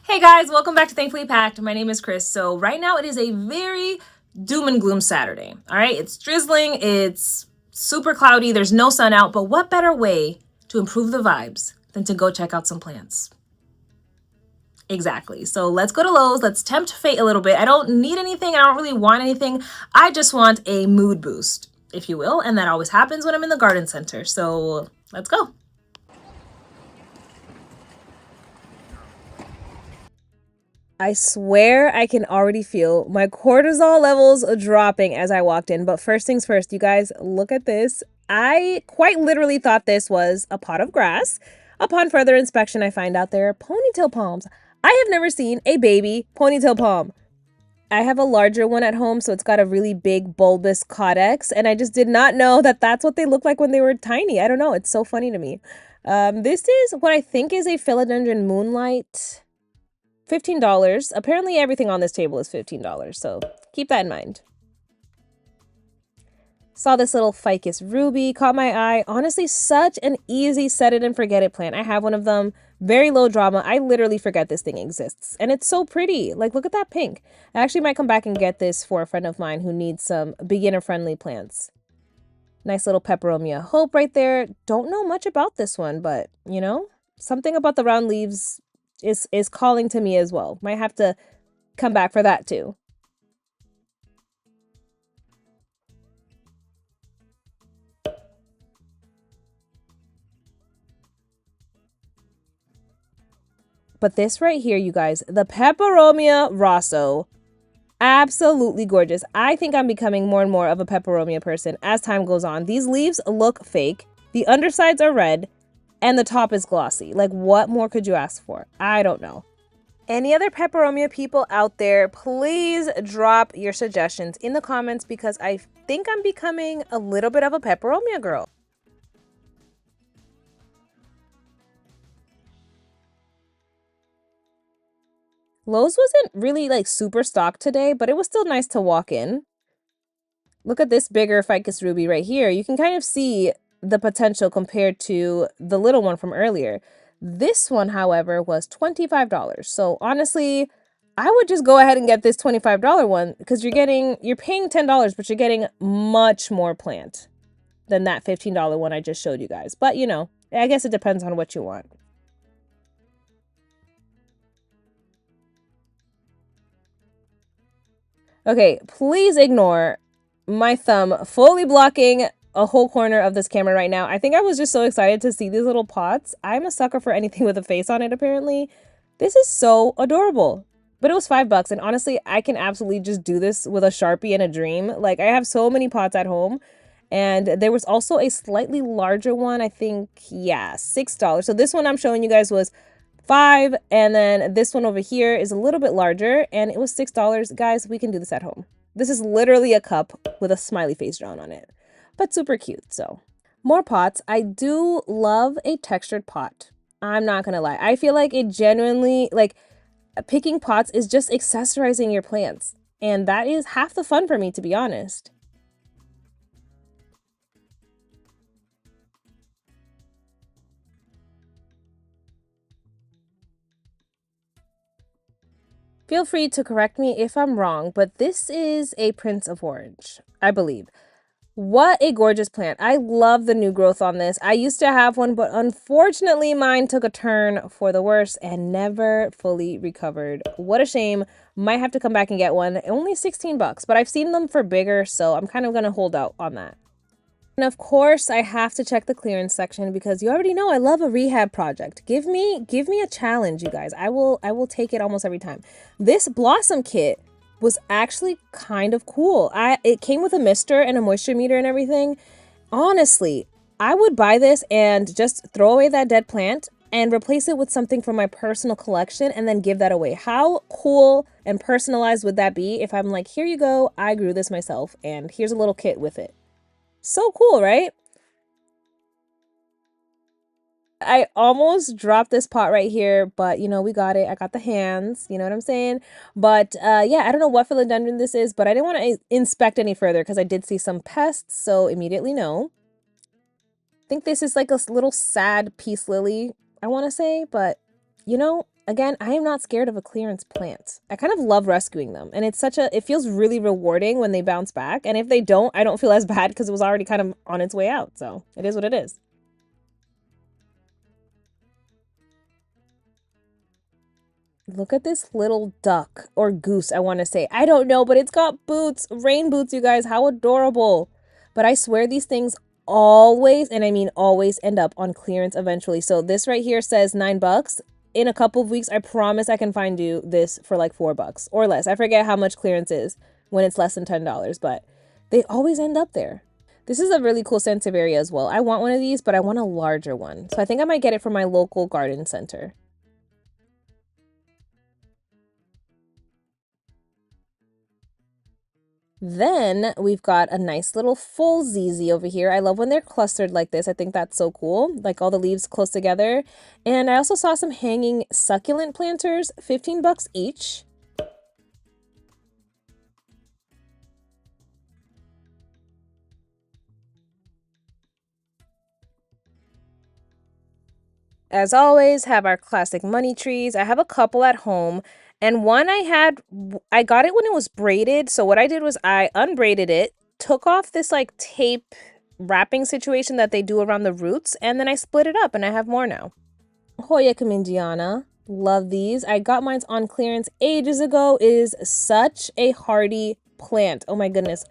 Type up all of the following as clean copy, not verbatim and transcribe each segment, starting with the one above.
Hey guys, welcome back to Thankfully Packed. My name is Chris. So right now it is a very doom and gloom Saturday. All right, it's drizzling, it's super cloudy, there's no sun out, but what better way to improve the vibes than to go check out some plants? Exactly. So let's go to Lowe's. Let's tempt fate a little bit. I don't need anything. I don't really want anything. I just want a mood boost, if you will. And that always happens when I'm in the garden center. So let's go. I swear I can already feel my cortisol levels dropping as I walked in. But first things first, you guys, look at this. I quite literally thought this was a pot of grass. Upon further inspection, I find out they're ponytail palms. I have never seen a baby ponytail palm. I have a larger one at home, so it's got a really big bulbous caudex, and I just did not know that that's what they looked like when they were tiny. I don't know. It's so funny to me. This is what I think is a philodendron moonlight. $15. Apparently everything on this table is $15, so keep that in mind. Saw this little ficus ruby, caught my eye. Honestly, such an easy set it and forget it plant. I have one of them, very low drama. I literally forget this thing exists, and it's so pretty. Like, look at that pink. I actually might come back and get this for a friend of mine who needs some beginner-friendly plants. Nice little peperomia hope right there. Don't know much about this one, but, you know, something about the round leaves is calling to me as well. Might have to come back for that too. But this right here, you guys, the peperomia rosso, absolutely gorgeous. I think I'm becoming more and more of a peperomia person as time goes on. These leaves look fake. The undersides are red and the top is glossy. Like, what more could you ask for? I don't know. Any other peperomia people out there, please drop your suggestions in the comments because I think I'm becoming a little bit of a peperomia girl. Lowe's wasn't really like super stocked today, but it was still nice to walk in. Look at this bigger ficus ruby right here. You can kind of see the potential compared to the little one from earlier. This one, however, was $25. So honestly, I would just go ahead and get this $25 one because you're paying $10, but you're getting much more plant than that $15 one I just showed you guys. But you know, I guess it depends on what you want. Okay, please ignore my thumb fully blocking a whole corner of this camera right now. I think I was just so excited to see these little pots. I'm a sucker for anything with a face on it, apparently. This is so adorable. But it was $5, and honestly, I can absolutely just do this with a Sharpie and a dream. Like, I have so many pots at home, and there was also a slightly larger one, I think, yeah, $6. So this one I'm showing you guys was $5, and then this one over here is a little bit larger, and it was $6. Guys, we can do this at home. This is literally a cup with a smiley face drawn on it, but super cute. So more pots. I do love a textured pot. I'm not gonna lie. I feel like it genuinely, like, picking pots is just accessorizing your plants, and that is half the fun for me, to be honest. Feel free to correct me if I'm wrong, but this is a Prince of Orange, I believe. What a gorgeous plant. I love the new growth on this. I used to have one, but unfortunately mine took a turn for the worse and never fully recovered. What a shame. Might have to come back and get one. Only 16 bucks, but I've seen them for bigger, so I'm kind of going to hold out on that. And of course, I have to check the clearance section because you already know I love a rehab project. Give me a challenge, you guys. I will take it almost every time. This blossom kit was actually kind of cool. It came with a mister and a moisture meter and everything. Honestly, I would buy this and just throw away that dead plant and replace it with something from my personal collection and then give that away. How cool and personalized would that be if I'm like, here you go, I grew this myself and here's a little kit with it. So cool, right? I almost dropped this pot right here, but you know, we got it. I got the hands, you know what I'm saying? But yeah, I don't know what philodendron this is, but I didn't want to inspect any further because I did see some pests, so immediately no. I think this is like a little sad peace lily, I want to say, but you know, Again, I am not scared of a clearance plant. I kind of love rescuing them, and it feels really rewarding when they bounce back. And if they don't, I don't feel as bad because it was already kind of on its way out. So it is what it is. Look at this little duck or goose, I want to say. I don't know, but it's got boots, rain boots, you guys. How adorable. But I swear these things always, and I mean always, end up on clearance eventually. So this right here says $9. In a couple of weeks, I promise I can find you this for like $4 or less. I forget how much clearance is when it's less than $10, but they always end up there. This is a really cool sansevieria as well. I want one of these, but I want a larger one. So I think I might get it from my local garden center. Then we've got a nice little full ZZ over here. I love when they're clustered like this. I think that's so cool, like all the leaves close together. And I also saw some hanging succulent planters, $15 each. As always, have our classic money trees. I have a couple at home, and one I got it when it was braided. So what I did was I unbraided it, took off this like tape wrapping situation that they do around the roots, and then I split it up and I have more now. Hoya Camindiana. Love these. I got mine on clearance ages ago. It is such a hardy plant. Oh my goodness.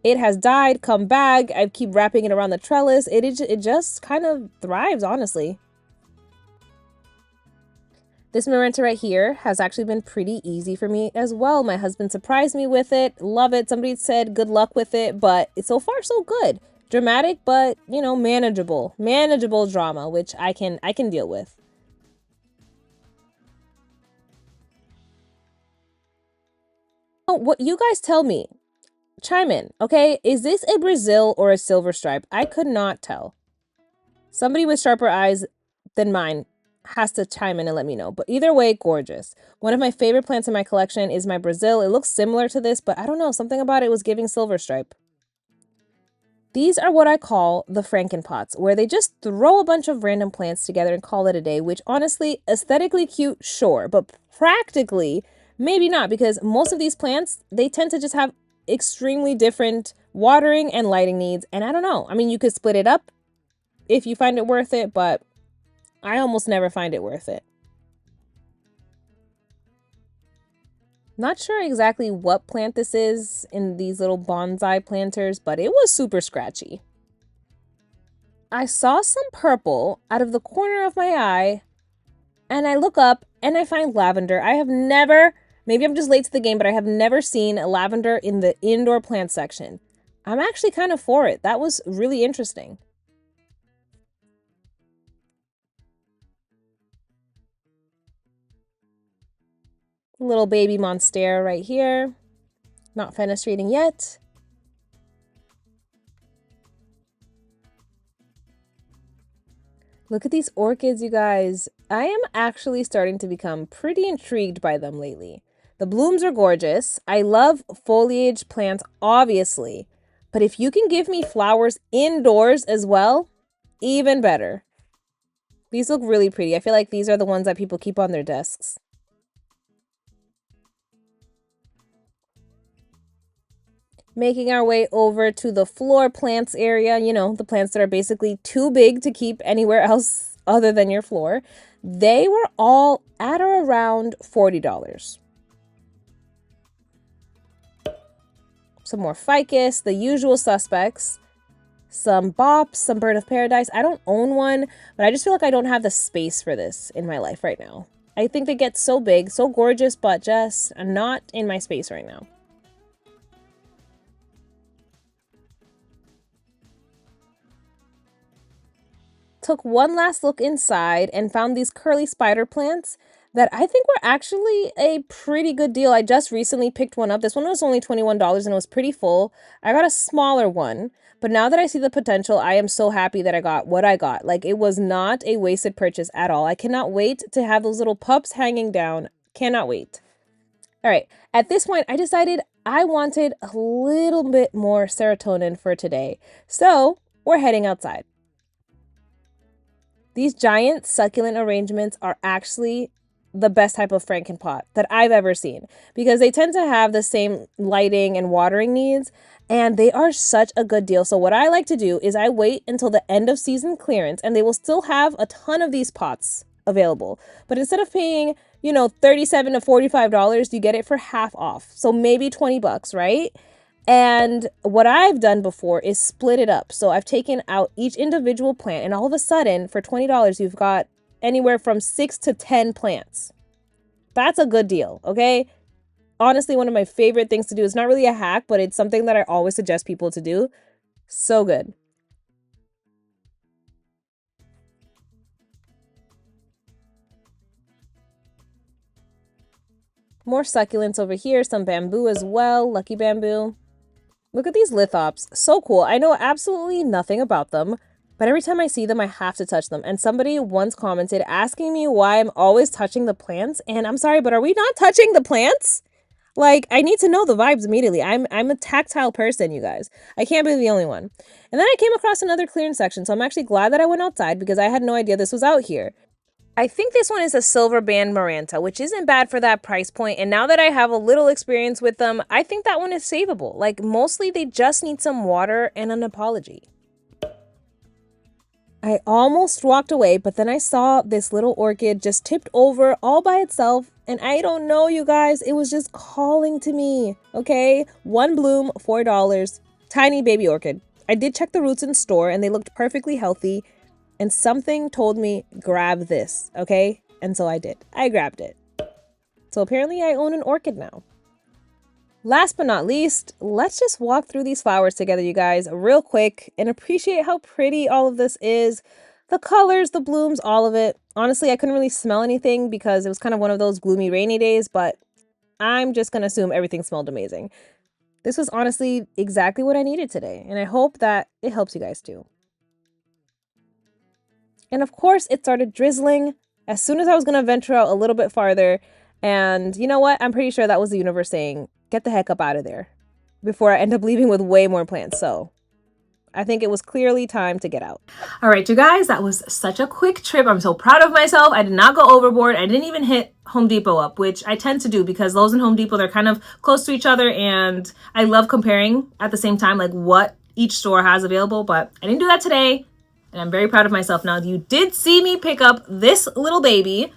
It has died, come back. I keep wrapping it around the trellis. It just kind of thrives, honestly. This Marenta right here has actually been pretty easy for me as well. My husband surprised me with it. Love it. Somebody said good luck with it, but it's so far so good. Dramatic, but you know, manageable. Manageable drama, which I can deal with. Oh, what you guys tell me. Chime in, okay? Is this a Brazil or a silver stripe? I could not tell. Somebody with sharper eyes than mine has to chime in and let me know. But either way, gorgeous. One of my favorite plants in my collection is my Brazil. It looks similar to this, but I don't know. Something about it was giving silver stripe. These are what I call the Frankenpots, where they just throw a bunch of random plants together and call it a day, which honestly, aesthetically cute, sure, but practically, maybe not, because most of these plants, they tend to just have extremely different watering and lighting needs, and I don't know. I mean, you could split it up if you find it worth it, but I almost never find it worth it. Not sure exactly what plant this is in these little bonsai planters, but it was super scratchy. I saw some purple out of the corner of my eye, and I look up and I find lavender. I have never, maybe I'm just late to the game, but I have never seen lavender in the indoor plant section. I'm actually kind of for it. That was really interesting. Little baby monstera right here. Not fenestrating yet. Look at these orchids, you guys. I am actually starting to become pretty intrigued by them lately. The blooms are gorgeous. I love foliage plants, obviously. But if you can give me flowers indoors as well, even better. These look really pretty. I feel like these are the ones that people keep on their desks. Making our way over to the floor plants area, you know, the plants that are basically too big to keep anywhere else other than your floor. They were all at or around $40. Some more ficus, the usual suspects. Some bops, some bird of paradise. I don't own one, but I just feel like I don't have the space for this in my life right now. I think they get so big, so gorgeous, but just not in my space right now. Took one last look inside and found these curly spider plants that I think were actually a pretty good deal. I just recently picked one up. This one was only $21 and it was pretty full. I got a smaller one, but now that I see the potential, I am so happy that I got what I got. Like, it was not a wasted purchase at all. I cannot wait to have those little pups hanging down. Cannot wait. All right, at this point, I decided I wanted a little bit more serotonin for today. So we're heading outside. These giant succulent arrangements are actually the best type of Frankenpot that I've ever seen, because they tend to have the same lighting and watering needs, and they are such a good deal. So what I like to do is I wait until the end of season clearance, and they will still have a ton of these pots available. But instead of paying, $37 to $45, you get it for half off. So maybe $20, right? And what I've done before is split it up. So I've taken out each individual plant, and all of a sudden for $20, you've got anywhere from 6 to 10 plants. That's a good deal, okay? Honestly, one of my favorite things to do. It's not really a hack, but it's something that I always suggest people to do. So good. More succulents over here, some bamboo as well, lucky bamboo. Look at these lithops, so cool. I know absolutely nothing about them, but every time I see them, I have to touch them. And somebody once commented asking me why I'm always touching the plants, and I'm sorry, but are we not touching the plants? Like, I need to know the vibes immediately. I'm a tactile person, you guys. I can't be the only one. And then I came across another clearance section, so I'm actually glad that I went outside because I had no idea this was out here. I think this one is a silver band Maranta, which isn't bad for that price point. And now that I have a little experience with them, I think that one is savable. Like, mostly they just need some water and an apology. I almost walked away, but then I saw this little orchid just tipped over all by itself. And I don't know, you guys, it was just calling to me, okay? One bloom, $4, tiny baby orchid. I did check the roots in store and they looked perfectly healthy. And something told me, grab this, okay? And so I did. I grabbed it. So apparently I own an orchid now. Last but not least, let's just walk through these flowers together, you guys, real quick, and appreciate how pretty all of this is. The colors, the blooms, all of it. Honestly, I couldn't really smell anything because it was kind of one of those gloomy, rainy days, but I'm just going to assume everything smelled amazing. This was honestly exactly what I needed today, and I hope that it helps you guys too. And of course, it started drizzling as soon as I was going to venture out a little bit farther. And you know what? I'm pretty sure that was the universe saying, get the heck up out of there, before I end up leaving with way more plants. So I think it was clearly time to get out. All right, you guys, that was such a quick trip. I'm so proud of myself. I did not go overboard. I didn't even hit Home Depot up, which I tend to do because Lowe's and Home Depot, they're kind of close to each other. And I love comparing at the same time, like what each store has available. But I didn't do that today. And I'm very proud of myself. Now, you did see me pick up this little baby.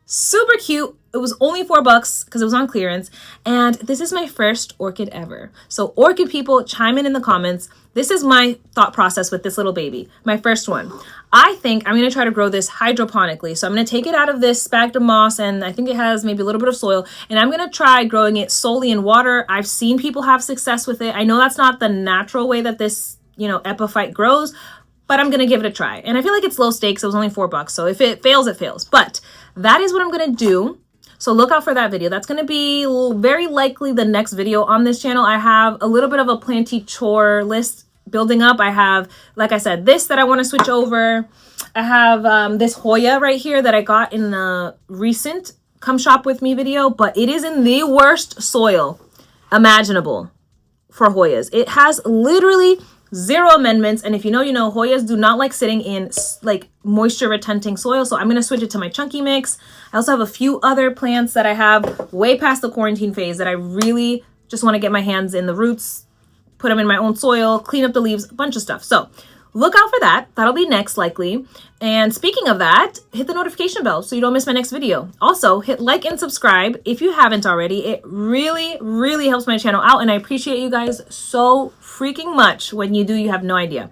Super cute. It was only $4 because it was on clearance. And this is my first orchid ever. So orchid people, chime in the comments. This is my thought process with this little baby. My first one. I think I'm going to try to grow this hydroponically. So I'm going to take it out of this sphagnum moss, and I think it has maybe a little bit of soil. And I'm going to try growing it solely in water. I've seen people have success with it. I know that's not the natural way that this, epiphyte grows, but I'm going to give it a try. And I feel like it's low stakes. It was only $4. So if it fails, it fails. But that is what I'm going to do. So look out for that video. That's going to be very likely the next video on this channel. I have a little bit of a Planty chore list building up. I have, like I said, this that I want to switch over. I have this Hoya right here that I got in the recent Come Shop With Me video, but it is in the worst soil imaginable for Hoyas. It has literally 0 amendments. And if you know, Hoyas do not like sitting in like moisture retenting soil. So I'm going to switch it to my chunky mix. I also have a few other plants that I have way past the quarantine phase that I really just want to get my hands in the roots, put them in my own soil, clean up the leaves, a bunch of stuff. So look out for that. That'll be next likely. And speaking of that, hit the notification bell so you don't miss my next video. Also, hit like and subscribe if you haven't already. It really, really helps my channel out. And I appreciate you guys so freaking much. When you do, you have no idea.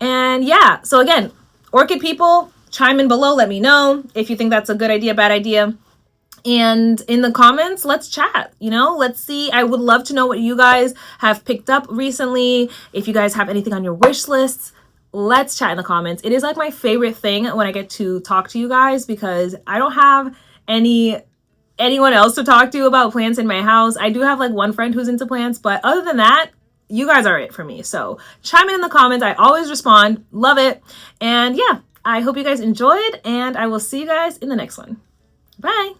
And yeah, so again, orchid people, chime in below. Let me know if you think that's a good idea, bad idea. And in the comments, let's chat, let's see. I would love to know what you guys have picked up recently. If you guys have anything on your wish lists, let's chat in the comments. It is like my favorite thing when I get to talk to you guys because I don't have anyone else to talk to about plants in my house. I do have like one friend who's into plants, but other than that, you guys are it for me. So chime in the comments. I always respond. Love it. And yeah, I hope you guys enjoyed, and I will see you guys in the next one. Bye.